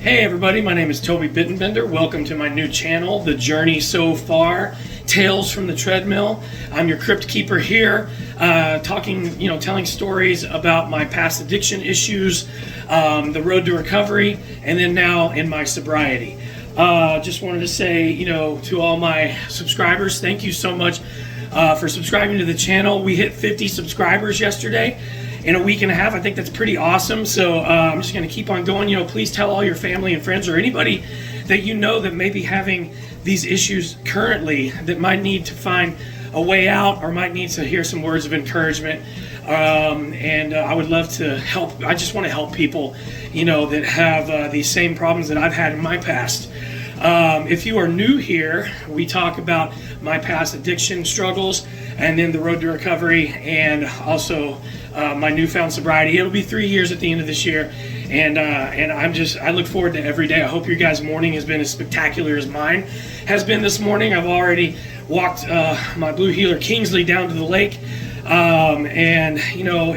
Hey everybody, my name is Toby Bittenbender. Welcome to my new channel, The Journey So Far, Tales from the Treadmill. I'm your crypt keeper here, telling stories about my past addiction issues, the road to recovery, and then now in my sobriety. Just wanted to say, to all my subscribers, thank you so much for subscribing to the channel. We hit 50 subscribers yesterday. In a week and a half. I think that's pretty awesome. So I'm just going to keep on going. Please tell all your family and friends or anybody that you know that may be having these issues currently, that might need to find a way out or might need to hear some words of encouragement. I would love to help. I just want to help people, that have these same problems that I've had in my past. If you are new here, we talk about my past addiction struggles and then the road to recovery and also my newfound sobriety. It'll be 3 years at the end of this year, and I look forward to every day. I hope your guys' morning has been as spectacular as mine has been this morning. I've already walked my blue heeler Kingsley down to the lake,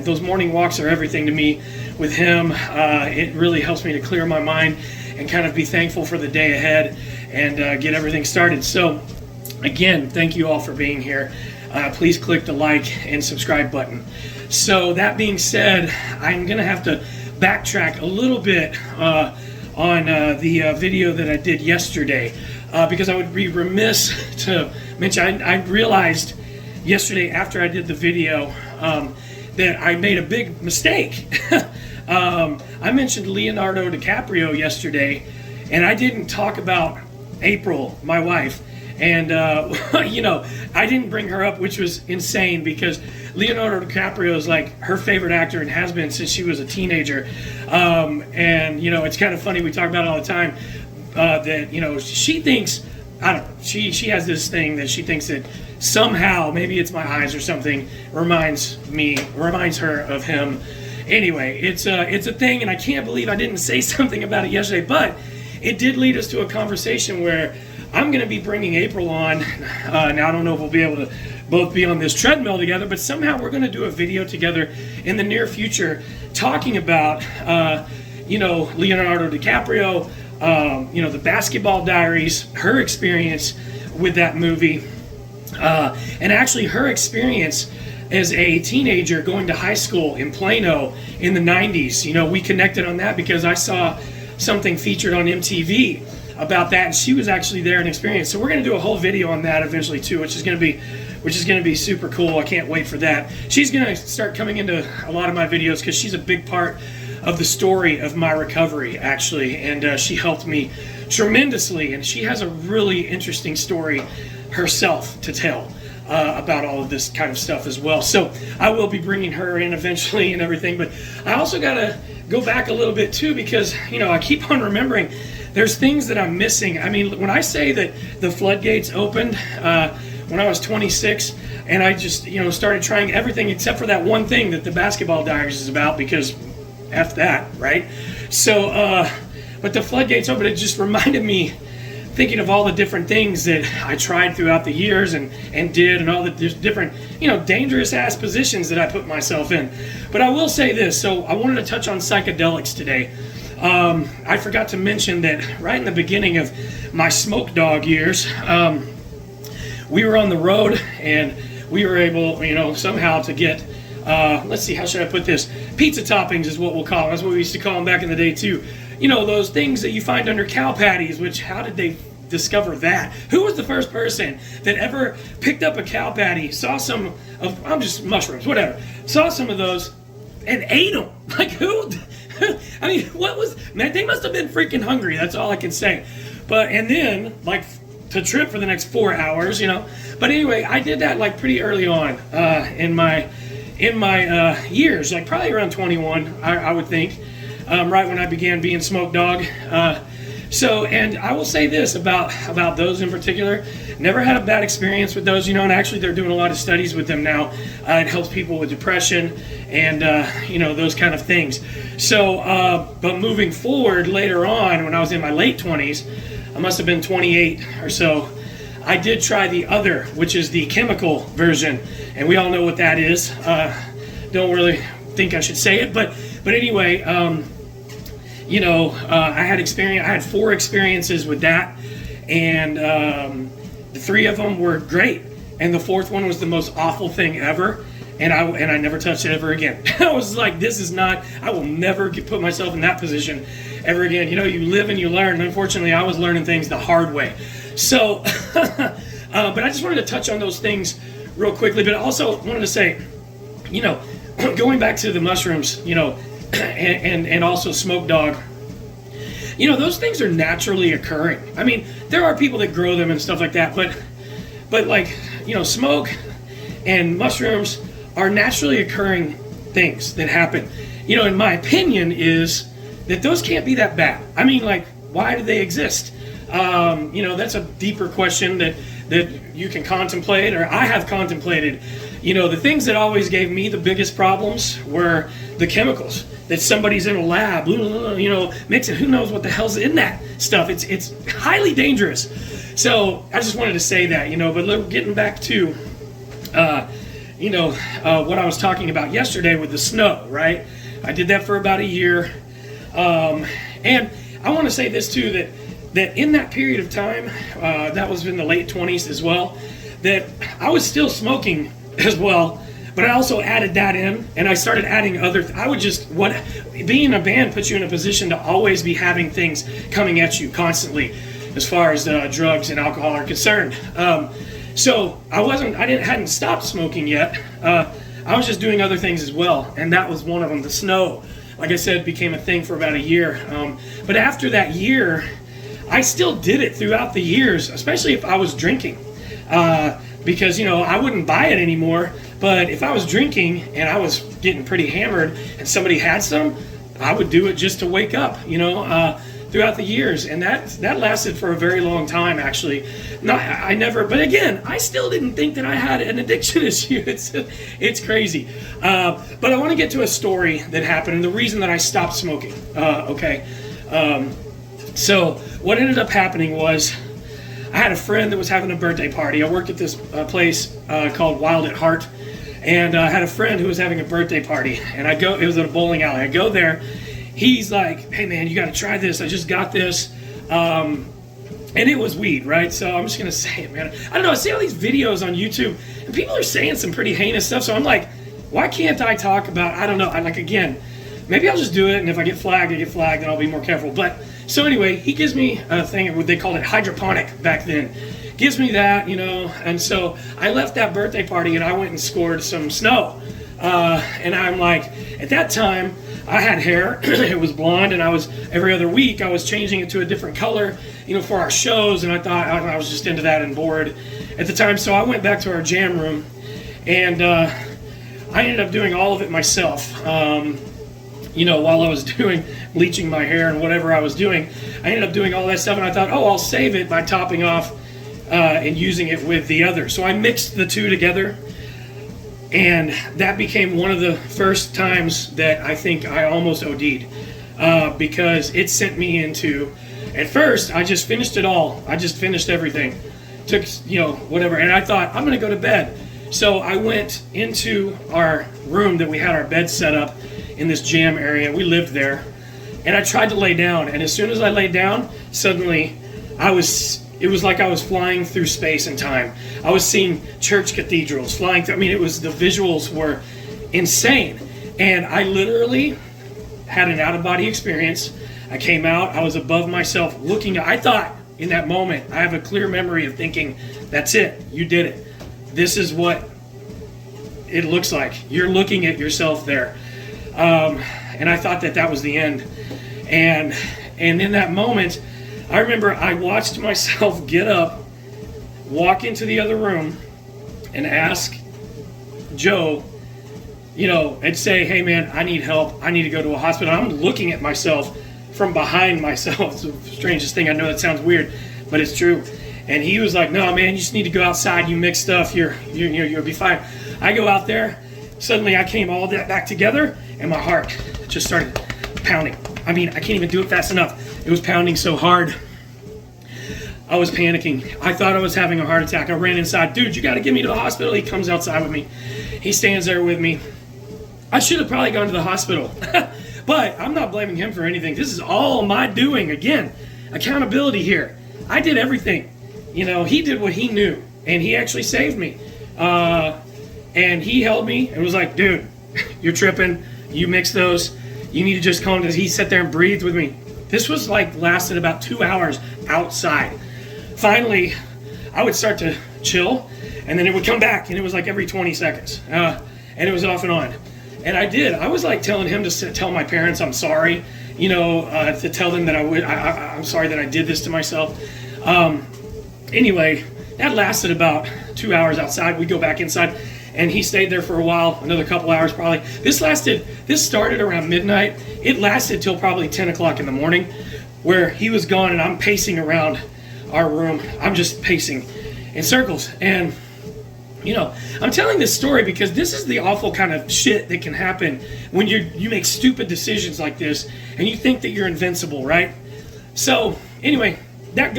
those morning walks are everything to me with him. It really helps me to clear my mind and kind of be thankful for the day ahead and get everything started. So again, thank you all for being here. Please click the like and subscribe button. So that being said, I'm going to have to backtrack a little bit on the video that I did yesterday because I would be remiss to mention, I realized yesterday after I did the video that I made a big mistake. I mentioned Leonardo DiCaprio yesterday, and I didn't talk about April, my wife. And, I didn't bring her up, which was insane because Leonardo DiCaprio is like her favorite actor and has been since she was a teenager. It's kind of funny. We talk about it all the time that, she thinks, I don't know, she has this thing that she thinks that somehow, maybe it's my eyes or something, reminds her of him. Anyway, it's a thing, and I can't believe I didn't say something about it yesterday, but it did lead us to a conversation where I'm going to be bringing April on. Now, I don't know if we'll be able to both be on this treadmill together, but somehow we're going to do a video together in the near future talking about, Leonardo DiCaprio, the Basketball Diaries, her experience with that movie, and actually her experience as a teenager going to high school in Plano in the 90s. We connected on that because I saw something featured on MTV about that, and she was actually there and experienced. So we're going to do a whole video on that eventually too, which is going to be super cool. I can't wait for that. She's going to start coming into a lot of my videos because she's a big part of the story of my recovery, actually, and she helped me tremendously, and she has a really interesting story herself to tell about all of this kind of stuff as well. So I will be bringing her in eventually and everything, but I also got to go back a little bit too because, I keep on remembering there's things that I'm missing. I mean, when I say that the floodgates opened when I was 26 and I just, started trying everything except for that one thing that the Basketball Diaries is about because F that, right? So, but the floodgates opened, it just reminded me thinking of all the different things that I tried throughout the years and did, and all the different, dangerous ass positions that I put myself in. But I will say this, so I wanted to touch on psychedelics today. I forgot to mention that right in the beginning of my Smoke Dog years, we were on the road and we were able, somehow to get, let's see, how should I put this? Pizza toppings is what we'll call them. That's what we used to call them back in the day too. Those things that you find under cow patties, which how did they discover that? Who was the first person that ever picked up a cow patty, saw some of, I'm just mushrooms, whatever, saw some of those and ate them? Like who? I mean, man, they must have been freaking hungry. That's all I can say. And then to trip for the next 4 hours, But anyway, I did that pretty early on in my years, probably around 21, I would think. Right when I began being Smoke Dog. And I will say this about those in particular, never had a bad experience with those, and actually they're doing a lot of studies with them now. It helps people with depression and, those kind of things. So, but moving forward later on, when I was in my late 20s, I must have been 28 or so, I did try the other, which is the chemical version, and we all know what that is. Don't really think I should say it, but anyway, I had 4 experiences with that, and the 3 of them were great, and the 4th one was the most awful thing ever. And I never touched it ever again. I was like, this is not, I will never put myself in that position ever again. You live and you learn. And unfortunately, I was learning things the hard way. So, but I just wanted to touch on those things real quickly. But also wanted to say, going back to the mushrooms, and also Smoke Dog, those things are naturally occurring. I mean, there are people that grow them and stuff like that. But like, smoke and mushrooms are naturally occurring things that happen. In my opinion, is that those can't be that bad. I mean, like, why do they exist? That's a deeper question that you can contemplate, or I have contemplated. The things that always gave me the biggest problems were the chemicals that somebody's in a lab, mixing. Who knows what the hell's in that stuff? It's highly dangerous. So I just wanted to say that, But getting back to what I was talking about yesterday with the snow, right? I did that for about a year. And I want to say this too, that in that period of time, that was in the late 20s as well, that I was still smoking as well, but I also added that in, and I started adding being a band puts you in a position to always be having things coming at you constantly as far as drugs and alcohol are concerned. So I hadn't stopped smoking yet. I was just doing other things as well, and that was one of them. The snow, like I said, became a thing for about a year. But after that year, I still did it throughout the years, especially if I was drinking, because I wouldn't buy it anymore. But if I was drinking and I was getting pretty hammered, and somebody had some, I would do it just to wake up, throughout the years, and that lasted for a very long time, actually. But again, I still didn't think that I had an addiction issue. It's crazy. But I want to get to a story that happened, and the reason that I stopped smoking. Okay. So what ended up happening was, I had a friend that was having a birthday party. I worked at this place called Wild at Heart, and I had a friend who was having a birthday party, and it was at a bowling alley. I go there. He's like, hey man, you got to try this. I just got this. And it was weed, right? So I'm just going to say it, man. I don't know. I see all these videos on YouTube, and people are saying some pretty heinous stuff. So I'm like, why can't I talk about, I don't know. Again, maybe I'll just do it. And if I get flagged, and I'll be more careful. But so anyway, he gives me a thing, they called it hydroponic back then. Gives me that, And so I left that birthday party and I went and scored some snow. And I'm like, at that time, I had hair, it was blonde, and every other week I was changing it to a different color, for our shows, and I thought I was just into that and bored at the time. So I went back to our jam room, and I ended up doing all of it myself. While I was bleaching my hair and whatever I was doing, I ended up doing all that stuff, and I thought, I'll save it by topping off and using it with the other. So I mixed the two together. And that became one of the first times that I think I almost OD'd, because it sent me into, at first, I just finished it all. I just finished everything. Took, whatever. And I thought, I'm going to go to bed. So I went into our room that we had our bed set up in this jam area. We lived there. And I tried to lay down. And as soon as I laid down, suddenly it was like I was flying through space and time. I was seeing church cathedrals flying through. The visuals were insane. And I literally had an out-of-body experience. I came out, I was above myself looking. I thought in that moment, I have a clear memory of thinking, that's it, you did it. This is what it looks like. You're looking at yourself there. And I thought that was the end. And in that moment, I remember I watched myself get up, walk into the other room, and ask Joe, and say, hey man, I need help. I need to go to a hospital. I'm looking at myself from behind myself. It's the strangest thing. I know that sounds weird, but it's true. And he was like, no man, you just need to go outside. You mix stuff. You'll be fine. I go out there. Suddenly I came all that back together, and my heart just started pounding. I can't even do it fast enough. It was pounding so hard. I was panicking. I thought I was having a heart attack. I ran inside. Dude, you got to get me to the hospital. He comes outside with me. He stands there with me. I should have probably gone to the hospital. But I'm not blaming him for anything. This is all my doing. Again, accountability here. I did everything. You know, he did what he knew, and he actually saved me. And he held me and was like, dude, you're tripping. You mix those. You need to just calm down. He sat there and breathed with me. This was like lasted about 2 hours outside. Finally, I would start to chill, and then it would come back, and it was like every 20 seconds. And it was off and on. And I did. I was like telling him to tell my parents I'm sorry, you know, to tell them that I'm sorry that I did this to myself. Anyway, that lasted about 2 hours outside. We'd go back inside, and he stayed there for a while, another couple hours probably. This started around midnight. It lasted till probably 10 o'clock in the morning, where he was gone, and I'm pacing around our room. I'm just pacing in circles. And you know, I'm telling this story because this is the awful kind of shit that can happen when you make stupid decisions like this and you think that you're invincible, right? So anyway, that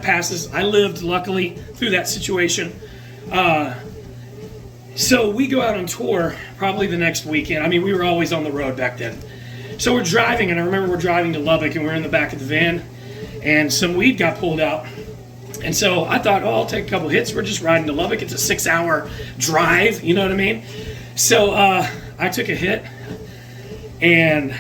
passes. I lived luckily through that situation. So we go out on tour probably the next weekend. I mean, we were always on the road back then. So we're driving, and I remember we're driving to Lubbock, and we're in the back of the van, and some weed got pulled out. And so I thought, I'll take a couple hits. We're just riding to Lubbock. It's a 6-hour drive, you know what I mean? So I took a hit, and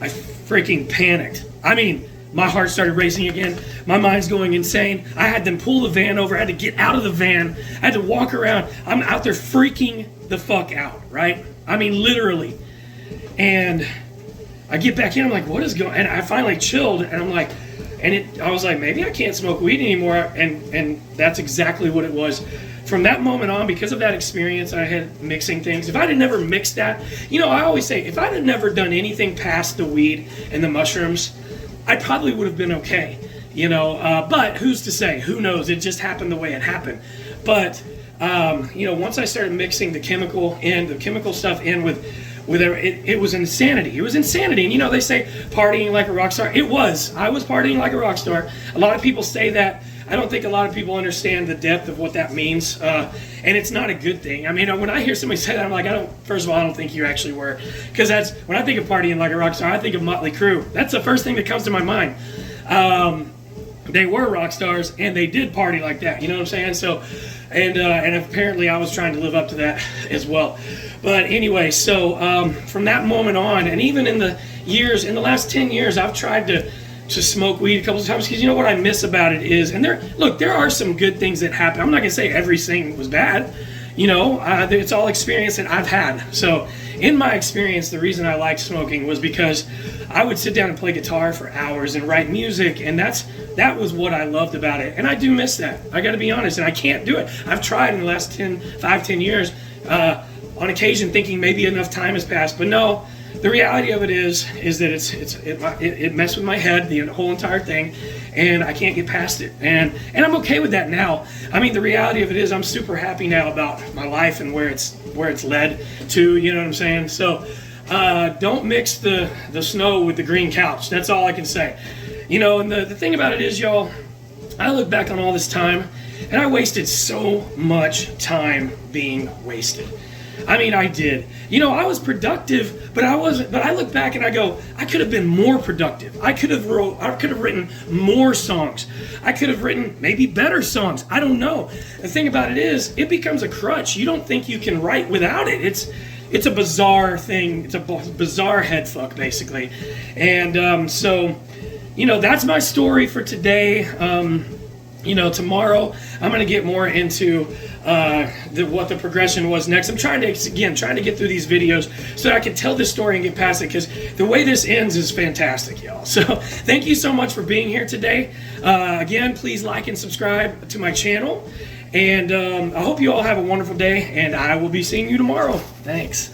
I freaking panicked. I mean, my heart started racing again. My mind's going insane. I had them pull the van over. I had to get out of the van. I had to walk around. I'm out there freaking the fuck out, right? I mean, literally. And I get back in. I'm like, what is going on? And I finally chilled, and I'm like, I was like, maybe I can't smoke weed anymore, and that's exactly what it was. From that moment on, because of that experience I had mixing things, if I'd have never mixed that, you know, I always say, if I'd have never done anything past the weed and the mushrooms, I probably would have been okay, you know, but who's to say? Who knows? It just happened the way it happened. But, you know, once I started mixing the chemical stuff in with it was insanity. It was insanity. And you know, they say partying like a rock star. I was partying like a rock star. A lot of people say that. I don't think a lot of people understand the depth of what that means. And it's not a good thing. I mean, when I hear somebody say that, I'm like, first of all, I don't think you actually were. Because when I think of partying like a rock star, I think of Motley Crue. That's the first thing that comes to my mind. They were rock stars, and they did party like that. You know what I'm saying? So, and apparently I was trying to live up to that as well. But anyway, so from that moment on, and even in the last 10 years, I've tried to smoke weed a couple of times, because you know what I miss about it is, and there are some good things that happen. I'm not gonna say everything was bad, you know, it's all experience that I've had. So in my experience, the reason I liked smoking was because I would sit down and play guitar for hours and write music, and that was what I loved about it. And I do miss that. I gotta be honest, and I can't do it. I've tried in the last 10 years, on occasion thinking maybe enough time has passed, but no. The reality of it is that it messed with my head, the whole entire thing, and I can't get past it. And I'm okay with that now. I mean, the reality of it is I'm super happy now about my life and where it's led to. You know what I'm saying? So don't mix the snow with the green couch. That's all I can say. You know, and the thing about it is, y'all, I look back on all this time, and I wasted so much time being wasted. I mean, I did. You know, I was productive, but I wasn't. But I look back and I go, I could have been more productive. I could have written more songs. I could have written maybe better songs. I don't know. The thing about it is, it becomes a crutch. You don't think you can write without it. It's a bizarre thing. It's a bizarre head fuck, basically. And so, you know, that's my story for today. You know, tomorrow I'm going to get more into what the progression was next. I'm trying to get through these videos so that I can tell this story and get past it, because the way this ends is fantastic, y'all. So thank you so much for being here today. Again, please like and subscribe to my channel. And I hope you all have a wonderful day, and I will be seeing you tomorrow. Thanks.